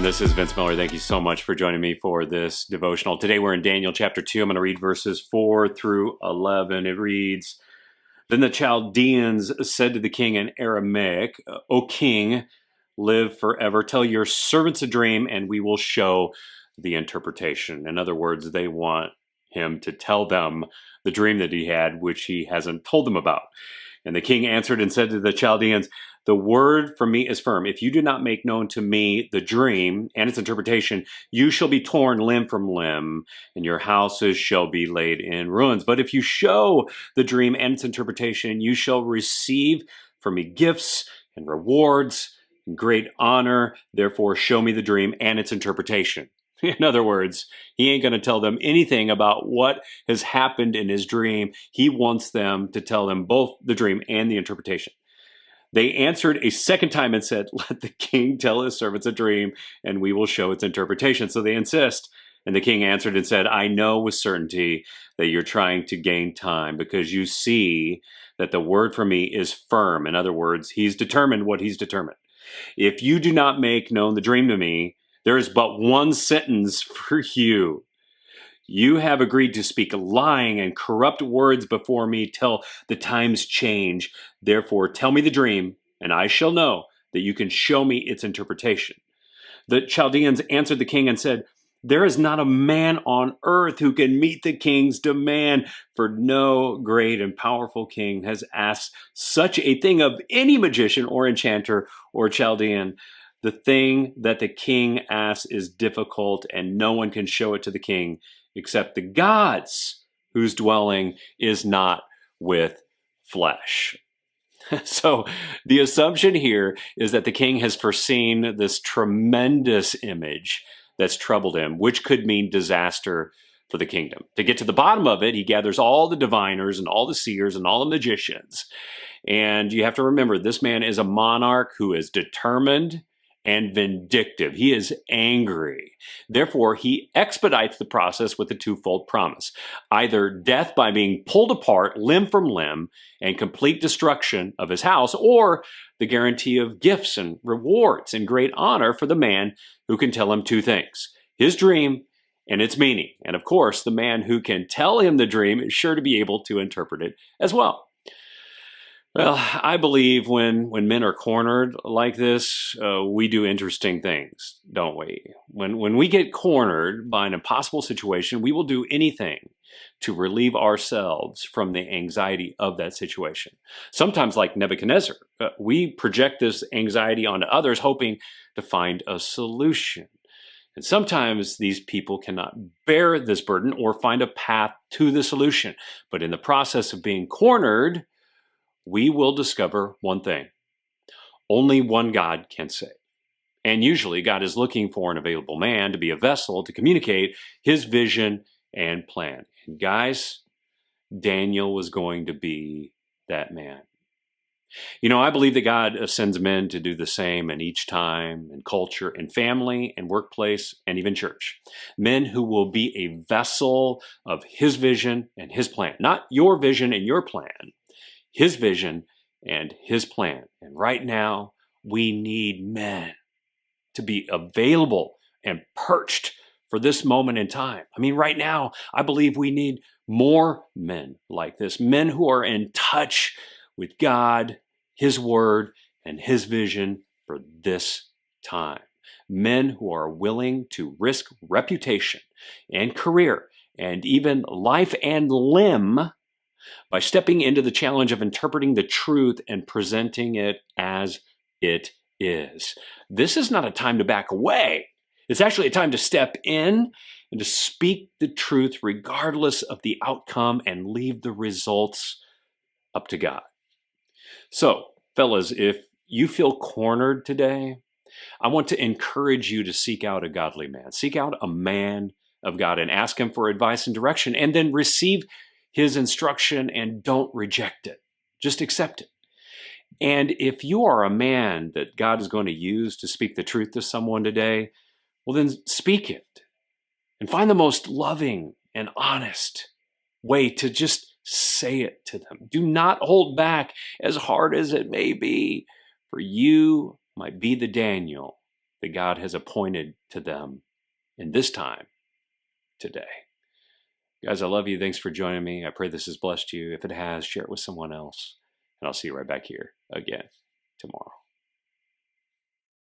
This is Vince Miller. Thank you so much for joining me for this devotional. Today we're in Daniel chapter 2. I'm going to read verses 4 through 11. It reads, Then the Chaldeans said to the king in Aramaic, O king, live forever. Tell your servants a dream and we will show the interpretation. In other words, they want him to tell them the dream that he had, which he hasn't told them about. And the king answered and said to the Chaldeans, The word from me is firm. If you do not make known to me the dream and its interpretation, you shall be torn limb from limb, and your houses shall be laid in ruins. But if you show the dream and its interpretation, you shall receive from me gifts and rewards and great honor. Therefore, show me the dream and its interpretation. In other words, he ain't going to tell them anything about what has happened in his dream. He wants them to tell them both the dream and the interpretation. They answered a second time and said, Let the king tell his servants a dream, and we will show its interpretation. So they insist. And the king answered and said, I know with certainty that you're trying to gain time because you see that the word from me is firm. In other words, he's determined what he's determined. If you do not make known the dream to me, there is but one sentence for you. You have agreed to speak lying and corrupt words before me till the times change. Therefore, tell me the dream, and I shall know that you can show me its interpretation. The Chaldeans answered the king and said, There is not a man on earth who can meet the king's demand, for no great and powerful king has asked such a thing of any magician or enchanter or Chaldean. The thing that the king asks is difficult, and no one can show it to the king except the gods whose dwelling is not with flesh. So the assumption here is that the king has foreseen this tremendous image that's troubled him, which could mean disaster for the kingdom. To get to the bottom of it, he gathers all the diviners and all the seers and all the magicians. And you have to remember, this man is a monarch who is determined and vindictive. He is angry. Therefore, he expedites the process with a twofold promise. Either death by being pulled apart limb from limb and complete destruction of his house, or the guarantee of gifts and rewards and great honor for the man who can tell him two things: his dream and its meaning. And of course, the man who can tell him the dream is sure to be able to interpret it as well. Well, I believe when men are cornered like this, we do interesting things, don't we? When we get cornered by an impossible situation, we will do anything to relieve ourselves from the anxiety of that situation. Sometimes, like Nebuchadnezzar, we project this anxiety onto others, hoping to find a solution. And sometimes these people cannot bear this burden or find a path to the solution. But in the process of being cornered, we will discover one thing: only one God can save. And usually God is looking for an available man to be a vessel to communicate his vision and plan. And guys, Daniel was going to be that man. You know, I believe that God sends men to do the same in each time and culture and family and workplace and even church. Men who will be a vessel of his vision and his plan, not your vision and your plan, his vision and his plan. And right now, we need men to be available and perched for this moment in time. I mean, right now, I believe we need more men like this, men who are in touch with God, his word, and his vision for this time. Men who are willing to risk reputation and career and even life and limb by stepping into the challenge of interpreting the truth and presenting it as it is. This is not a time to back away. It's actually a time to step in and to speak the truth regardless of the outcome and leave the results up to God. So, fellas, if you feel cornered today, I want to encourage you to seek out a godly man. Seek out a man of God and ask him for advice and direction, and then receive his instruction and don't reject it. Just accept it. And if you are a man that God is going to use to speak the truth to someone today, well, then speak it and find the most loving and honest way to just say it to them. Do not hold back, as hard as it may be, for you might be the Daniel that God has appointed to them in this time today. Guys, I love you. Thanks for joining me. I pray this has blessed you. If it has, share it with someone else. And I'll see you right back here again tomorrow.